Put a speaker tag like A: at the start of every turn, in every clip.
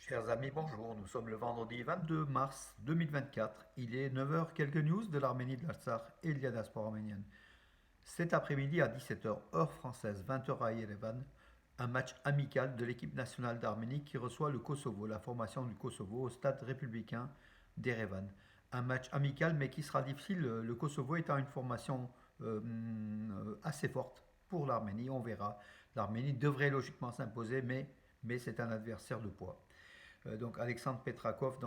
A: Chers amis, bonjour. Nous sommes le vendredi 22 mars 2024. Il est 9 heures. Quelques news de l'Arménie, de l'Artsakh et de la diaspora arménienne. Cet après-midi à 17 heures, heure française, 20 heures à Yerevan, un match amical de l'équipe nationale d'Arménie qui reçoit le Kosovo, la formation du Kosovo au stade républicain d'Erevan. Un match amical mais qui sera difficile, le Kosovo étant une formation assez forte pour l'Arménie, on verra. L'Arménie devrait logiquement s'imposer, mais c'est un adversaire de poids. Donc Alexandre Petrakov,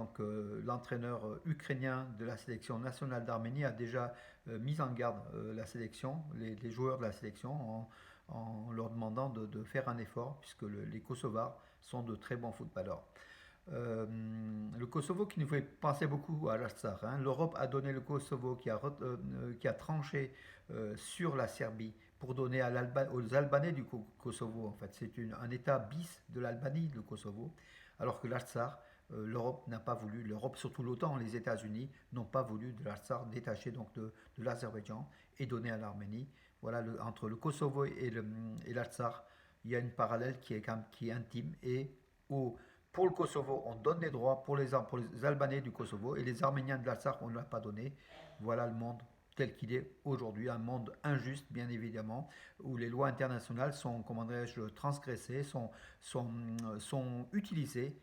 A: l'entraîneur ukrainien de la sélection nationale d'Arménie, a déjà mis en garde la sélection, les joueurs de la sélection, en leur demandant de faire un effort, puisque les Kosovars sont de très bons footballeurs. Le Kosovo qui nous fait penser beaucoup à l'Artsakh. L'Europe a donné le Kosovo qui a tranché sur la Serbie pour donner aux Albanais du Kosovo. En fait, c'est un État bis de l'Albanie, le Kosovo, alors que l'Artsakh, l'Europe n'a pas voulu, l'Europe, surtout l'OTAN, les États-Unis, n'ont pas voulu de l'Artsakh détaché donc de l'Azerbaïdjan et donner à l'Arménie. Voilà, entre le Kosovo et l'Artsakh, il y a une parallèle qui est intime et au pour le Kosovo, on donne des droits pour les Albanais du Kosovo et les Arméniens de l'Artsakh, on ne l'a pas donné. Voilà le monde tel qu'il est aujourd'hui, un monde injuste, bien évidemment, où les lois internationales sont, comment dirais-je, transgressées, sont utilisées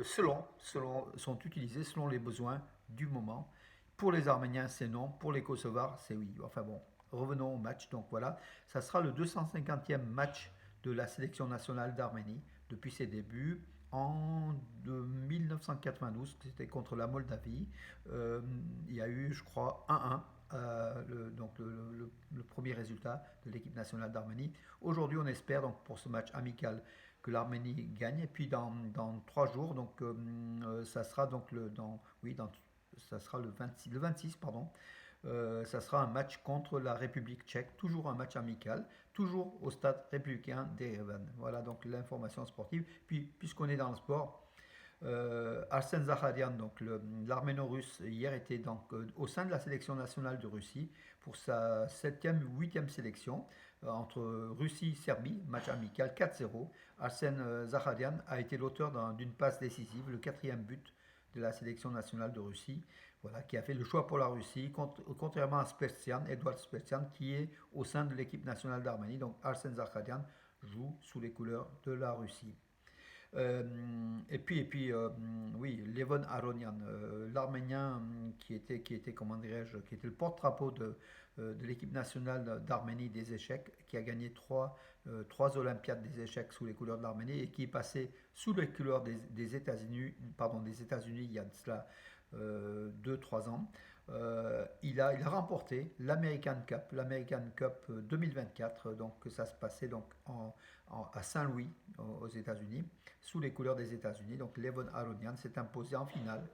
A: sont utilisées selon les besoins du moment. Pour les Arméniens, c'est non. Pour les Kosovars, c'est oui. Enfin bon, revenons au match. Donc voilà, ça sera le 250e match de la sélection nationale d'Arménie depuis ses débuts en 1992, c'était contre la Moldavie. Il y a eu, je crois, 1-1. Le premier résultat de l'équipe nationale d'Arménie. Aujourd'hui, on espère donc pour ce match amical que l'Arménie gagne. Et puis dans 3 jours, ça sera donc ça sera le 26 pardon. Ça sera un match contre la République tchèque, toujours un match amical, toujours au stade républicain d'Erevan. Voilà donc l'information sportive. Puis, puisqu'on est dans le sport, Arsène Zakharian, donc l'arméno-russe, hier était donc au sein de la sélection nationale de Russie pour sa 7e ou 8e sélection entre Russie-Serbie, match amical 4-0. Arsène Zakharian a été l'auteur d'une passe décisive, le 4e but de la sélection nationale de Russie, voilà, qui a fait le choix pour la Russie, contrairement à Spetzian, Edouard Spetzian, qui est au sein de l'équipe nationale d'Arménie. Donc Arsène Zakharian joue sous les couleurs de la Russie. Oui, Levon Aronian, l'Arménien comment dirais-je, qui était le porte-drapeau de l'équipe nationale d'Arménie des échecs, qui a gagné trois Olympiades des échecs sous les couleurs de l'Arménie et qui est passé sous les couleurs des États-Unis il y a de cela 2-3 ans. Il a remporté l'American Cup 2024, donc ça se passait donc à Saint-Louis aux États-Unis, sous les couleurs des États-Unis. Donc Levon Aronian s'est imposé en finale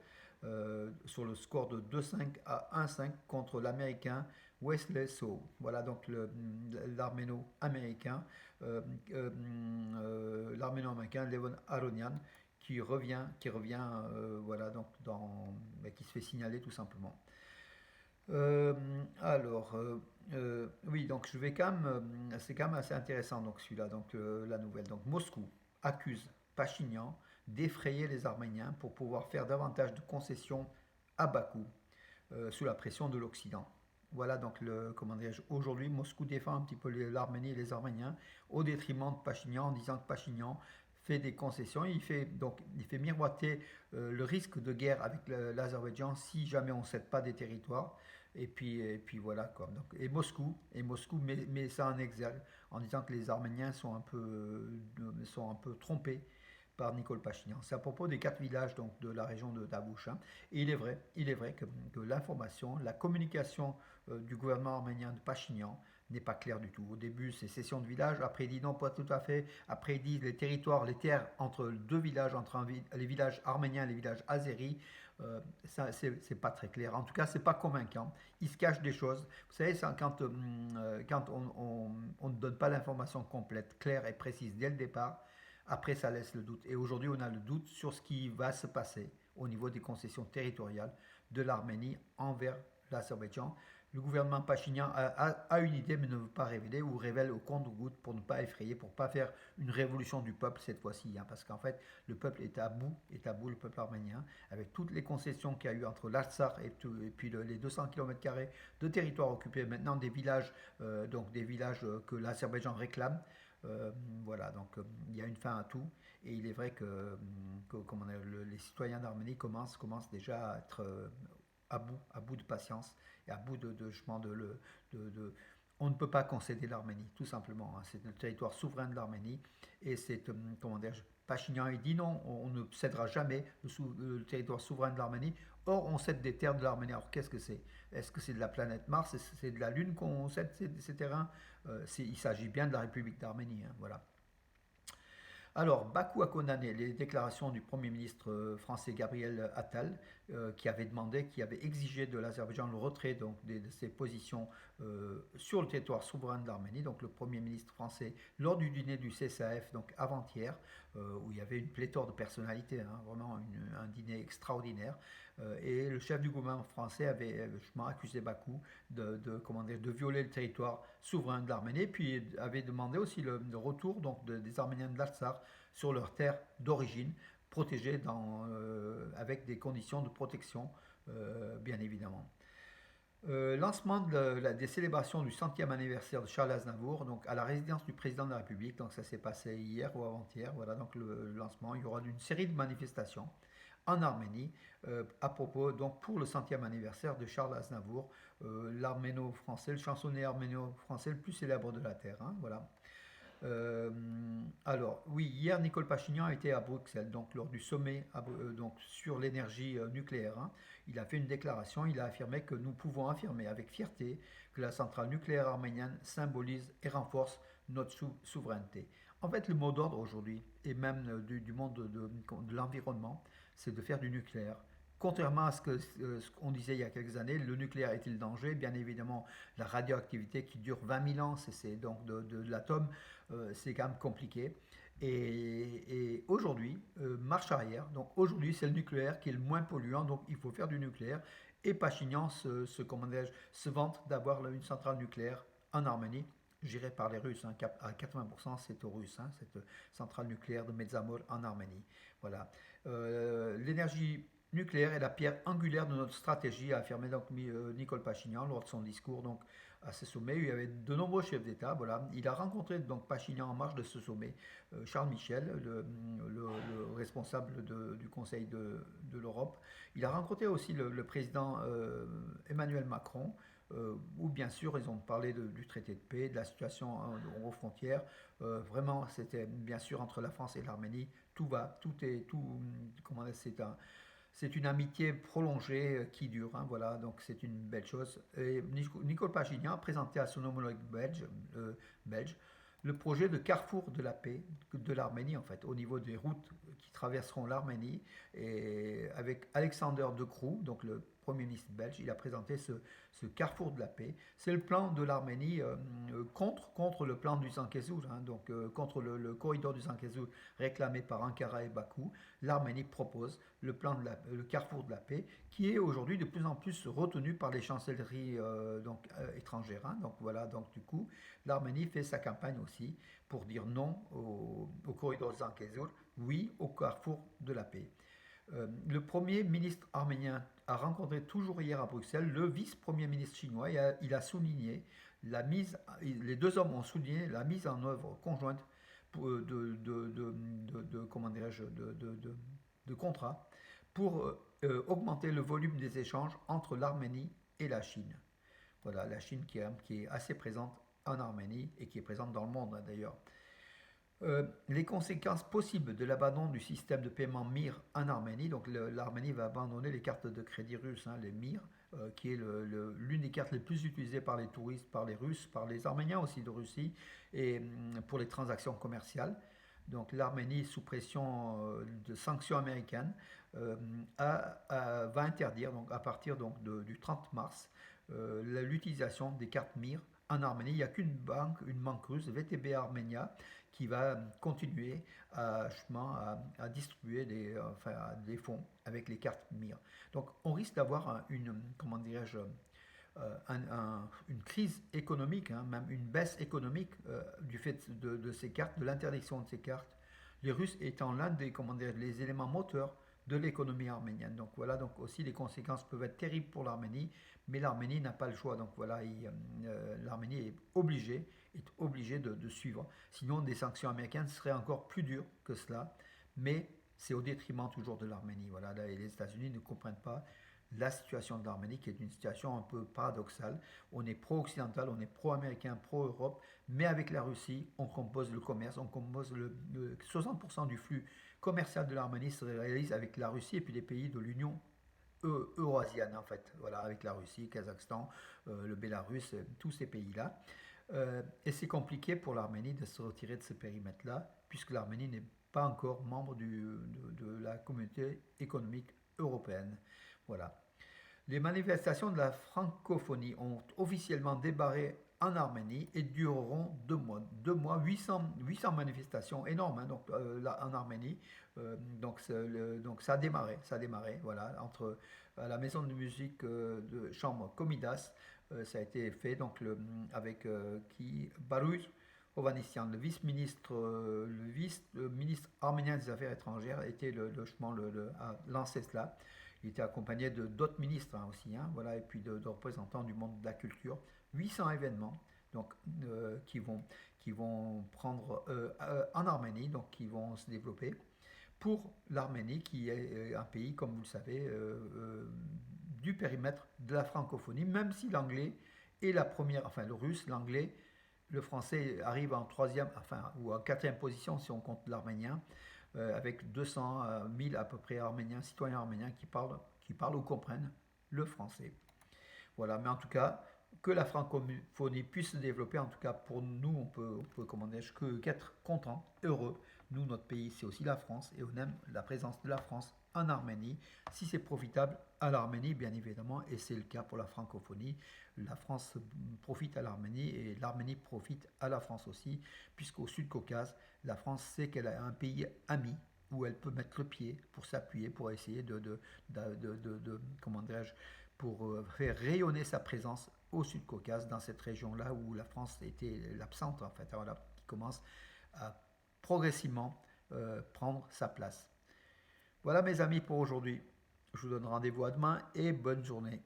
A: sur le score de 2-5 à 1-5 contre l'Américain Wesley So. Voilà donc l'arméno-américain, Levon Aronian voilà qui se fait signaler tout simplement. Oui, donc je vais quand même, c'est quand même assez intéressant donc celui-là, la nouvelle. Donc Moscou accuse Pachinian d'effrayer les Arméniens pour pouvoir faire davantage de concessions à Bakou sous la pression de l'Occident. Voilà donc comment dirais-je, aujourd'hui Moscou défend un petit peu l'Arménie et les Arméniens au détriment de Pachinian en disant que Pachinian fait des concessions. Il fait miroiter le risque de guerre avec l'Azerbaïdjan si jamais on ne cède pas des territoires. Et puis voilà quoi. Et Moscou met ça en exergue en disant que les Arméniens sont un peu trompés par Nicole Pachinian. C'est à propos des 4 villages donc, de la région de Dabouch. Et il est vrai que l'information, la communication du gouvernement arménien de Pachinian n'est pas claire du tout. Au début, c'est cession de village. Après, il dit non, pas tout à fait. Après, il dit les territoires, les terres entre deux villages, les villages arméniens et les villages azéris. Ça, c'est pas très clair. En tout cas, c'est pas convaincant. Il se cache des choses. Vous savez, quand on ne donne pas l'information complète, claire et précise dès le départ, après, ça laisse le doute. Et aujourd'hui, on a le doute sur ce qui va se passer au niveau des concessions territoriales de l'Arménie envers l'Azerbaïdjan. Le gouvernement Pachinian a une idée mais ne veut pas révéler ou révèle au compte-gouttes pour ne pas effrayer, pour ne pas faire une révolution du peuple cette fois-ci. Hein, parce qu'en fait, le peuple est à bout, le peuple arménien, avec toutes les concessions qu'il y a eu entre l'Artsakh et puis les 200 km² de territoire occupé, maintenant des villages, donc des villages que l'Azerbaïdjan réclame. Euh, voilà, donc il y a une fin à tout. Et il est vrai que comment dire, les citoyens d'Arménie commencent déjà à être à bout de patience et à bout on ne peut pas concéder l'Arménie, tout simplement. Hein. C'est le territoire souverain de l'Arménie et c'est, comment dire, Pachinian il dit non, on ne cédera jamais le territoire souverain de l'Arménie. Or, on cède des terres de l'Arménie. Alors, qu'est-ce que c'est? Est-ce que c'est de la planète Mars? C'est de la Lune qu'on cède ces terrains? Il s'agit bien de la République d'Arménie. Hein, voilà. Alors, Bakou a condamné les déclarations du Premier ministre français Gabriel Attal, qui avait exigé de l'Azerbaïdjan le retrait donc, de ses positions sur le territoire souverain de l'Arménie. Donc, le Premier ministre français, lors du dîner du CSAF, donc avant-hier, où il y avait une pléthore de personnalités, hein, vraiment un dîner extraordinaire, et le chef du gouvernement français avait justement accusé Bakou comment dire, de violer le territoire souverain de l'Arménie, puis avait demandé aussi le retour donc, des Arméniens de l'Artsakh sur leurs terres d'origine, protégées avec des conditions de protection, bien évidemment. Lancement des célébrations du centième anniversaire de Charles Aznavour, donc à la résidence du président de la République. Donc ça s'est passé hier ou avant-hier. Voilà donc le lancement. Il y aura une série de manifestations en Arménie à propos donc pour le centième anniversaire de Charles Aznavour, l'arméno-français, le chansonnier arméno-français le plus célèbre de la terre. Hein, voilà. Euh, alors, oui, hier, Nicole Pachinian était à Bruxelles, donc lors du sommet donc, sur l'énergie nucléaire. Hein. Il a fait une déclaration, il a affirmé que nous pouvons affirmer avec fierté que la centrale nucléaire arménienne symbolise et renforce notre souveraineté. En fait, le mot d'ordre aujourd'hui, et même du monde de l'environnement, c'est de faire du nucléaire. Contrairement à ce qu'on disait il y a quelques années, le nucléaire est-il danger? Bien évidemment, la radioactivité qui dure 20 000 ans, c'est donc de l'atome, c'est quand même compliqué. Et aujourd'hui, marche arrière. Donc aujourd'hui, c'est le nucléaire qui est le moins polluant, donc il faut faire du nucléaire. Et Pachinian se vante d'avoir une centrale nucléaire en Arménie, gérée par les Russes. Hein, à 80%, c'est aux Russes, hein, cette centrale nucléaire de Metsamor en Arménie. Voilà. L'énergie nucléaire est la pierre angulaire de notre stratégie, a affirmé donc Nicole Pachinian lors de son discours donc, à ce sommet. Il y avait de nombreux chefs d'État. Voilà. Il a rencontré donc Pachinian en marge de ce sommet, Charles Michel, le responsable du Conseil de l'Europe. Il a rencontré aussi le président Emmanuel Macron, où bien sûr ils ont parlé du traité de paix, de la situation aux frontières. Vraiment, c'était bien sûr entre la France et l'Arménie. Tout va, comment dire, c'est une amitié prolongée qui dure, hein, voilà, donc c'est une belle chose. Et Nicole Pachinian a présenté à son homologue belge le projet de carrefour de la paix de l'Arménie, en fait, au niveau des routes qui traverseront l'Arménie. Et avec Alexander De Croo, donc le Premier ministre belge, il a présenté ce carrefour de la paix. C'est le plan de l'Arménie contre le plan du Zangezur, hein, donc contre le corridor du Zangezur réclamé par Ankara et Bakou. L'Arménie propose le carrefour de la paix, qui est aujourd'hui de plus en plus retenu par les chancelleries étrangères. Hein. Donc voilà, donc du coup, l'Arménie fait sa campagne aussi pour dire non au corridor de Zangezur, oui au carrefour de la paix. Le Premier ministre arménien a rencontré toujours hier à Bruxelles le vice-premier ministre chinois et il a souligné les deux hommes ont souligné la mise en œuvre conjointe comment dirais-je, de contrats pour augmenter le volume des échanges entre l'Arménie et la Chine. Voilà, la Chine qui est assez présente en Arménie et qui est présente dans le monde, hein, d'ailleurs. Les conséquences possibles de l'abandon du système de paiement MIR en Arménie, donc l'Arménie va abandonner les cartes de crédit russes, hein, les MIR, qui est l'une des cartes les plus utilisées par les touristes, par les Russes, par les Arméniens aussi de Russie, et pour les transactions commerciales. Donc l'Arménie, sous pression de sanctions américaines, va interdire donc, à partir donc, du 30 mars l'utilisation des cartes MIR en Arménie. Il n'y a une banque russe, VTB Armenia, qui va continuer à distribuer des fonds avec les cartes MIR. Donc on risque d'avoir comment dirais-je, une crise économique, hein, même une baisse économique du fait de ces cartes, de l'interdiction de ces cartes. Les Russes étant l'un des, comment dire, les éléments moteurs de l'économie arménienne. Donc voilà, donc aussi les conséquences peuvent être terribles pour l'Arménie, mais l'Arménie n'a pas le choix. Donc voilà, l'Arménie est obligée de suivre. Sinon, des sanctions américaines seraient encore plus dures que cela, mais c'est au détriment toujours de l'Arménie. Voilà, et les États-Unis ne comprennent pas la situation de l'Arménie, qui est une situation un peu paradoxale. On est pro-occidental, on est pro-américain, pro-Europe, mais avec la Russie, on compose le commerce, on compose 60% du flux commercial de l'Arménie se réalise avec la Russie et puis les pays de l'Union euroasienne, en fait, voilà, avec la Russie, Kazakhstan, le Bélarus, tous ces pays-là. Et c'est compliqué pour l'Arménie de se retirer de ce périmètre-là, puisque l'Arménie n'est pas encore membre de la communauté économique européenne. Voilà. Les manifestations de la francophonie ont officiellement débarré en Arménie et dureront 2 mois. 2 mois, 800 manifestations, énormes hein, donc, là, en Arménie. Donc ça a démarré, voilà, entre à la maison de musique de chambre Komidas, ça a été fait donc avec Baruz Ovanessian, le vice-ministre arménien des Affaires étrangères, était a lancé cela. Il était accompagné de d'autres ministres hein, aussi, hein, voilà, et puis de représentants du monde de la culture. 800 événements donc, qui vont prendre en Arménie, donc qui vont se développer pour l'Arménie, qui est un pays, comme vous le savez, du périmètre de la francophonie, même si l'anglais est la première, enfin le russe, l'anglais, le français arrive en troisième, enfin, ou en quatrième position si on compte l'arménien, avec 200 000 à peu près arméniens, citoyens arméniens qui parlent ou comprennent le français. Voilà, mais en tout cas, que la francophonie puisse se développer, en tout cas pour nous, on peut comment dire, qu'être content, heureux. Nous, notre pays, c'est aussi la France, et on aime la présence de la France en Arménie. Si c'est profitable à l'Arménie, bien évidemment, et c'est le cas pour la francophonie, la France profite à l'Arménie, et l'Arménie profite à la France aussi, puisqu'au Sud-Caucase, la France sait qu'elle a un pays ami, où elle peut mettre le pied pour s'appuyer, pour essayer comment dirais-je, pour faire rayonner sa présence au Sud-Caucase, dans cette région-là où la France était l'absente, en fait, voilà, qui commence à progressivement prendre sa place. Voilà mes amis pour aujourd'hui. Je vous donne rendez-vous à demain et bonne journée.